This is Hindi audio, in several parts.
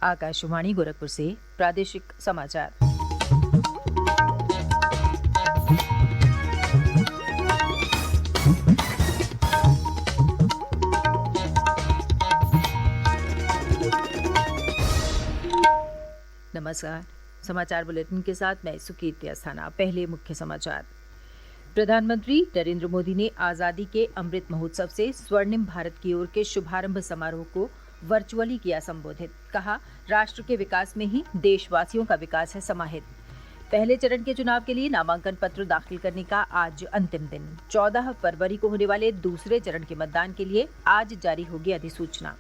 आकाशवाणी गोरखपुर से प्रादेशिक समाचार। नमस्कार। समाचार बुलेटिन के साथ मैं सुकीर्ति अस्थाना। पहले मुख्य समाचार। प्रधानमंत्री नरेंद्र मोदी ने आजादी के अमृत महोत्सव से स्वर्णिम भारत की ओर के शुभारंभ समारोह को वर्चुअली किया संबोधित। कहा, राष्ट्र के विकास में ही देशवासियों का विकास है समाहित। पहले चरण के चुनाव के लिए नामांकन पत्र दाखिल करने का आज अंतिम दिन। 14 फरवरी को होने वाले दूसरे चरण के मतदान के लिए आज जारी होगी अधिसूचना।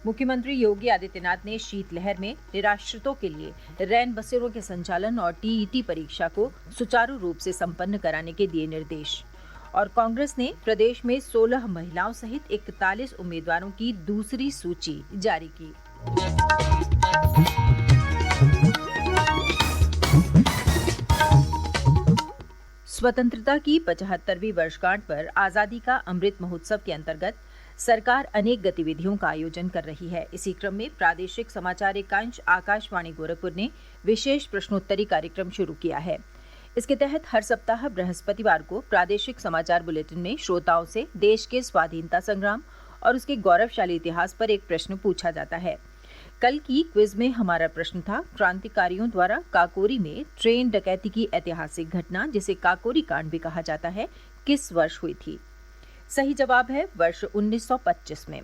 मुख्यमंत्री योगी आदित्यनाथ ने शीतलहर में निराश्रितों के लिए रैन बसेरों के संचालन और टीईटी परीक्षा को सुचारू रूप से संपन्न कराने के दिए निर्देश। और कांग्रेस ने प्रदेश में 16 महिलाओं सहित 41 उम्मीदवारों की दूसरी सूची जारी की। स्वतंत्रता की 75वीं वर्षगांठ पर आजादी का अमृत महोत्सव के अंतर्गत सरकार अनेक गतिविधियों का आयोजन कर रही है। इसी क्रम में प्रादेशिक समाचार एकांश आकाशवाणी गोरखपुर ने विशेष प्रश्नोत्तरी कार्यक्रम शुरू किया है। इसके तहत हर सप्ताह बृहस्पतिवार को प्रादेशिक समाचार बुलेटिन में श्रोताओं से देश के स्वाधीनता संग्राम और उसके गौरवशाली इतिहास पर एक प्रश्न पूछा जाता है। कल की क्विज में हमारा प्रश्न था, क्रांतिकारियों द्वारा काकोरी में ट्रेन डकैती की ऐतिहासिक घटना, जिसे काकोरी कांड भी कहा जाता है, किस वर्ष हुई थी? सही जवाब है वर्ष 1925 में।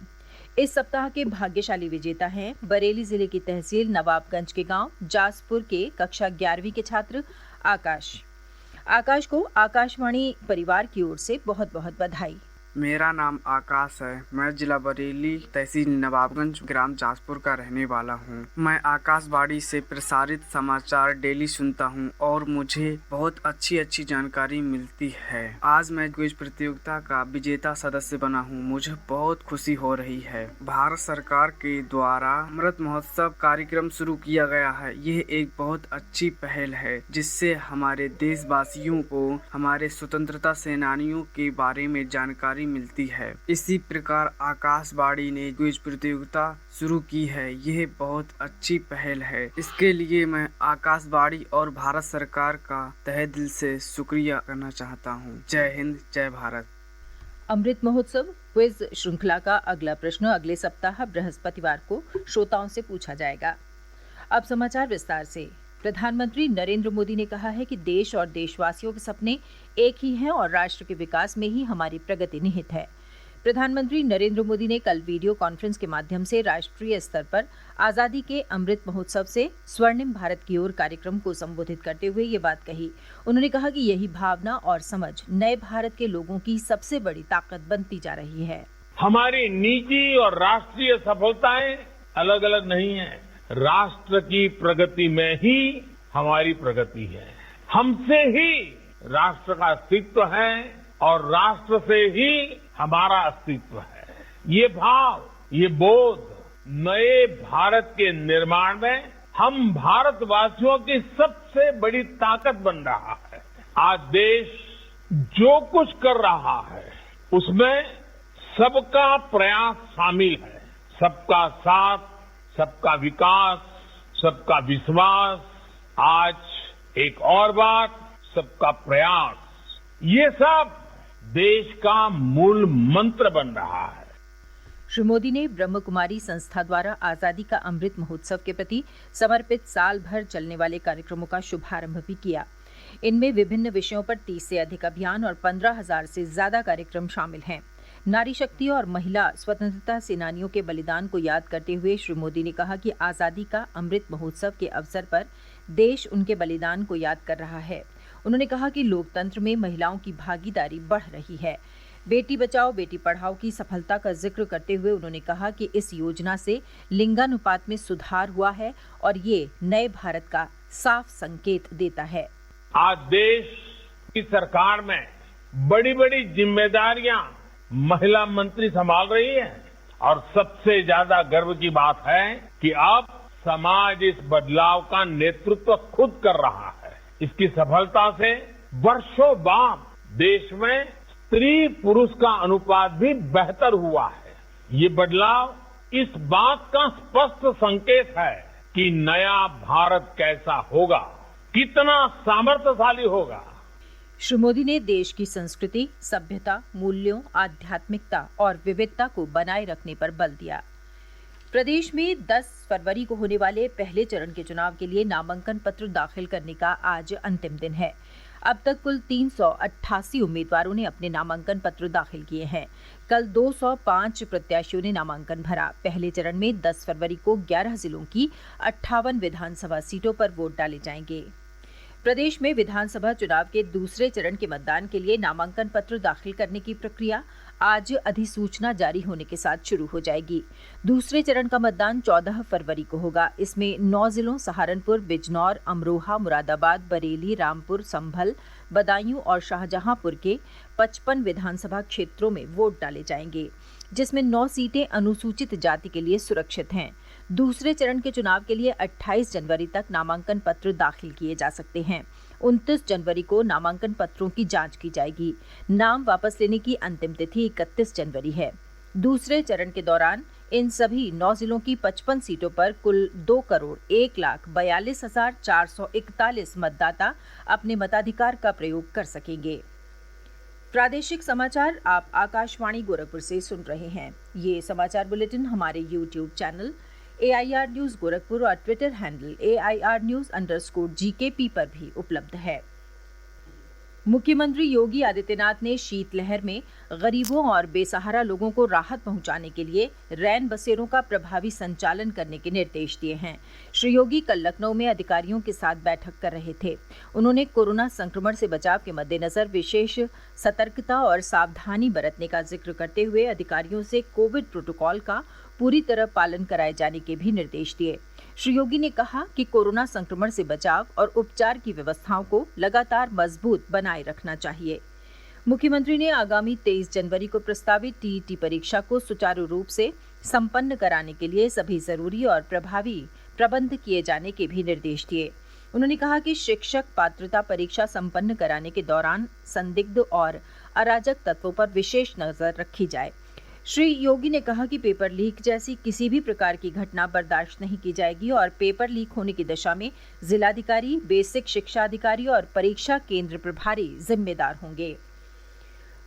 इस सप्ताह के भाग्यशाली विजेता हैं बरेली जिले की तहसील नवाबगंज के गांव जासपुर के कक्षा 11वीं के छात्र आकाश को आकाशवाणी परिवार की ओर से बहुत बहुत बधाई। मेरा नाम आकाश है। मैं जिला बरेली तहसील नवाबगंज ग्राम जासपुर का रहने वाला हूँ। मैं आकाशवाणी से प्रसारित समाचार डेली सुनता हूँ और मुझे बहुत अच्छी जानकारी मिलती है। आज मैं क्विज प्रतियोगिता का विजेता सदस्य बना हूँ। मुझे बहुत खुशी हो रही है। भारत सरकार के द्वारा अमृत महोत्सव कार्यक्रम शुरू किया गया है। यह एक बहुत अच्छी पहल है, जिससे हमारे देशवासियों को हमारे स्वतंत्रता सेनानियों के बारे में जानकारी मिलती है। इसी प्रकार आकाशवाणी ने क्विज प्रतियोगिता शुरू की है। यह बहुत अच्छी पहल है। इसके लिए मैं आकाशवाणी और भारत सरकार का तहे दिल से शुक्रिया करना चाहता हूँ। जय हिंद, जय भारत। अमृत महोत्सव क्विज श्रृंखला का अगला प्रश्न अगले सप्ताह बृहस्पतिवार को श्रोताओं से पूछा जाएगा। अब समाचार विस्तार से। प्रधानमंत्री नरेंद्र मोदी ने कहा है कि देश और देशवासियों के सपने एक ही हैं और राष्ट्र के विकास में ही हमारी प्रगति निहित है। प्रधानमंत्री नरेंद्र मोदी ने कल वीडियो कॉन्फ्रेंस के माध्यम से राष्ट्रीय स्तर पर आजादी के अमृत महोत्सव से स्वर्णिम भारत की ओर कार्यक्रम को संबोधित करते हुए ये बात कही। उन्होंने कहा कि यही भावना और समझ नए भारत के लोगों की सबसे बड़ी ताकत बनती जा रही है। हमारी निजी और राष्ट्रीय सफलताएं अलग अलग नहीं है। राष्ट्र की प्रगति में ही हमारी प्रगति है। हमसे ही राष्ट्र का अस्तित्व है और राष्ट्र से ही हमारा अस्तित्व है। ये भाव, ये बोध नए भारत के निर्माण में हम भारतवासियों की सबसे बड़ी ताकत बन रहा है। आज देश जो कुछ कर रहा है उसमें सबका प्रयास शामिल है। सबका साथ, सबका विकास, सबका विश्वास, आज एक और बात, सबका प्रयास, ये सब देश का मूल मंत्र बन रहा है। श्री मोदी ने ब्रह्म कुमारी संस्था द्वारा आजादी का अमृत महोत्सव के प्रति समर्पित साल भर चलने वाले कार्यक्रमों का शुभारंभ भी किया। इनमें विभिन्न विषयों पर 30 से अधिक अभियान और 15,000 से ज्यादा कार्यक्रम शामिल हैं। नारी शक्ति और महिला स्वतंत्रता सेनानियों के बलिदान को याद करते हुए श्री मोदी ने कहा कि आजादी का अमृत महोत्सव के अवसर पर देश उनके बलिदान को याद कर रहा है। उन्होंने कहा कि लोकतंत्र में महिलाओं की भागीदारी बढ़ रही है। बेटी बचाओ बेटी पढ़ाओ की सफलता का जिक्र करते हुए उन्होंने कहा कि इस योजना से लिंगानुपात में सुधार हुआ है और ये नए भारत का साफ संकेत देता है। आज देश की सरकार में बड़ी बड़ी जिम्मेदारियां महिला मंत्री संभाल रही है और सबसे ज्यादा गर्व की बात है कि अब समाज इस बदलाव का नेतृत्व खुद कर रहा है। इसकी सफलता से वर्षों बाद देश में स्त्री पुरुष का अनुपात भी बेहतर हुआ है। ये बदलाव इस बात का स्पष्ट संकेत है कि नया भारत कैसा होगा, कितना सामर्थ्यशाली होगा। श्री मोदी ने देश की संस्कृति, सभ्यता, मूल्यों, आध्यात्मिकता और विविधता को बनाए रखने पर बल दिया। प्रदेश में 10 फरवरी को होने वाले पहले चरण के चुनाव के लिए नामांकन पत्र दाखिल करने का आज अंतिम दिन है। अब तक कुल 388 उम्मीदवारों ने अपने नामांकन पत्र दाखिल किए हैं। कल 205 प्रत्याशियों ने नामांकन भरा। पहले चरण में 10 फरवरी को 11 जिलों की 58 विधानसभा सीटों पर वोट डाले जाएंगे। प्रदेश में विधानसभा चुनाव के दूसरे चरण के मतदान के लिए नामांकन पत्र दाखिल करने की प्रक्रिया आज अधिसूचना जारी होने के साथ शुरू हो जाएगी। दूसरे चरण का मतदान 14 फरवरी को होगा। इसमें 9 जिलों सहारनपुर, बिजनौर, अमरोहा, मुरादाबाद, बरेली, रामपुर, संभल, बदायूं और शाहजहांपुर के 55 विधानसभा क्षेत्रों में वोट डाले जाएंगे, जिसमें 9 सीटें अनुसूचित जाति के लिए सुरक्षित हैं। दूसरे चरण के चुनाव के लिए 28 जनवरी तक नामांकन पत्र दाखिल किए जा सकते हैं। 29 जनवरी को नामांकन पत्रों की जांच की जाएगी। नाम वापस लेने की अंतिम तिथि 31 जनवरी है। दूसरे चरण के दौरान इन सभी 9 जिलों की 55 सीटों पर कुल 2,01,42,441 मतदाता अपने मताधिकार का प्रयोग कर सकेंगे। प्रादेशिक समाचार आप आकाशवाणी गोरखपुर से सुन रहे हैं। ये समाचार बुलेटिन हमारे YouTube channel AIR news Gorakhpur और ट्विटर हैंडल AIR News_GKP पर भी उपलब्ध है। मुख्यमंत्री योगी आदित्यनाथ ने शीतलहर में गरीबों और बेसहारा लोगों को राहत पहुंचाने के लिए रैन बसेरों का प्रभावी संचालन करने के निर्देश दिए हैं। श्री योगी कल लखनऊ में अधिकारियों के साथ बैठक कर रहे थे। उन्होंने कोरोना संक्रमण से बचाव के मद्देनजर विशेष सतर्कता और सावधानी बरतने का जिक्र करते हुए अधिकारियों से कोविड प्रोटोकॉल का पूरी तरह पालन कराए जाने के भी निर्देश दिए। श्री योगी ने कहा कि कोरोना संक्रमण से बचाव और उपचार की व्यवस्थाओं को लगातार मजबूत बनाए रखना चाहिए। मुख्यमंत्री ने आगामी 23 जनवरी को प्रस्तावित TET परीक्षा को सुचारू रूप से संपन्न कराने के लिए सभी जरूरी और प्रभावी प्रबंध किए जाने के भी निर्देश दिए। उन्होंने कहा कि शिक्षक पात्रता परीक्षा संपन्न कराने के दौरान संदिग्ध और अराजक तत्वों पर विशेष नजर रखी जाए। श्री योगी ने कहा कि पेपर लीक जैसी किसी भी प्रकार की घटना बर्दाश्त नहीं की जाएगी और पेपर लीक होने की दिशा में जिलाधिकारी, बेसिक शिक्षा अधिकारी और परीक्षा केंद्र प्रभारी जिम्मेदार होंगे।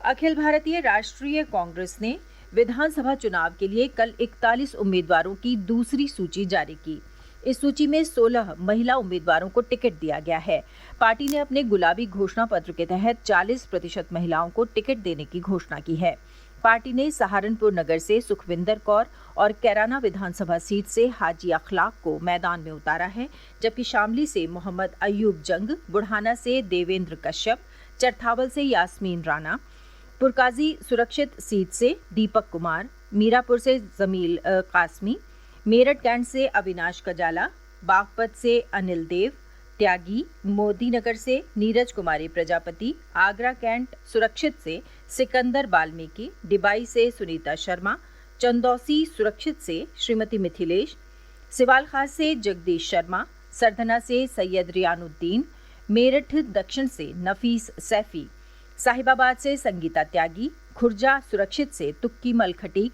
अखिल भारतीय राष्ट्रीय कांग्रेस ने विधानसभा चुनाव के लिए कल 41 उम्मीदवारों की दूसरी सूची जारी की। इस सूची में 16 महिला उम्मीदवारों को टिकट दिया गया है। पार्टी ने अपने गुलाबी घोषणा पत्र के तहत 40% महिलाओं को टिकट देने की घोषणा की है। पार्टी ने सहारनपुर नगर से सुखविंदर कौर और कैराना विधानसभा सीट से हाजी अखलाक को मैदान में उतारा है, जबकि शामली से मोहम्मद अयूब जंग, बुढ़ाना से देवेंद्र कश्यप, चरथावल से यास्मीन राणा, पुरकाजी सुरक्षित सीट से दीपक कुमार, मीरापुर से जमील कासमी, मेरठ कैंट से अविनाश कजाला, बागपत से अनिल देव त्यागी, मोदीनगर से नीरज कुमारी प्रजापति, आगरा कैंट सुरक्षित से सिकंदर बाल्मीकि, डिबाई से सुनीता शर्मा, चंदौसी सुरक्षित से श्रीमती मिथिलेश, सिवालखास से जगदीश शर्मा, सरधना से सैयद रियानुद्दीन, मेरठ दक्षिण से नफीस सैफी, साहिबाबाद से संगीता त्यागी, खुर्जा सुरक्षित से तुक्की मल खटीक,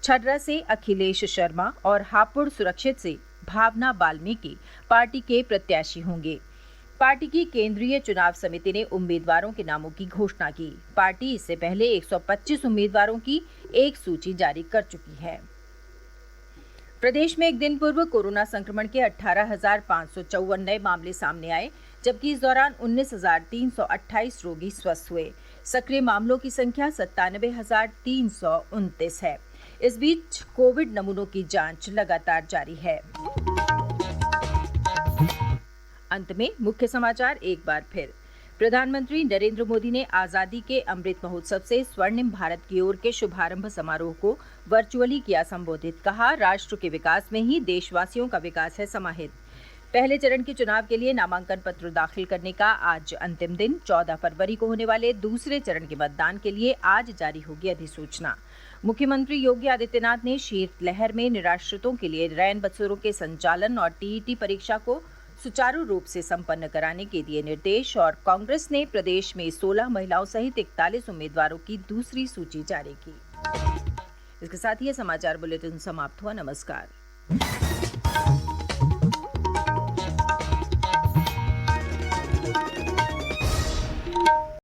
छर्रा से अखिलेश शर्मा और हापुड़ सुरक्षित से भावना वाल्मीकि पार्टी के प्रत्याशी होंगे। पार्टी की केंद्रीय चुनाव समिति ने उम्मीदवारों के नामों की घोषणा की। पार्टी इससे पहले 125 उम्मीदवारों की एक सूची जारी कर चुकी है। प्रदेश में एक दिन पूर्व कोरोना संक्रमण के 18,554 नए मामले सामने आए, जबकि इस दौरान 19,328 रोगी स्वस्थ हुए। सक्रिय मामलों की संख्या 97,329 है। इस बीच कोविड नमूनों की जांच लगातार जारी है। अंत में मुख्य समाचार एक बार फिर। प्रधानमंत्री नरेंद्र मोदी ने आजादी के अमृत महोत्सव से स्वर्णिम भारत की ओर के शुभारंभ समारोह को वर्चुअली किया संबोधित। कहा, राष्ट्र के विकास में ही देशवासियों का विकास है समाहित। पहले चरण के चुनाव के लिए नामांकन पत्र दाखिल करने का आज अंतिम दिन। 14 फरवरी को होने वाले दूसरे चरण के मतदान के लिए आज जारी होगी अधिसूचना। मुख्यमंत्री योगी आदित्यनाथ ने शीतलहर में निराश्रितों के लिए रैन बसेरों के संचालन और TET परीक्षा को सुचारू रूप से संपन्न कराने के दिए निर्देश। और कांग्रेस ने प्रदेश में 16 महिलाओं सहित 41 उम्मीदवारों की दूसरी सूची जारी की। इसके साथ ही समाचार बुलेटिन समाप्त हुआ। नमस्कार।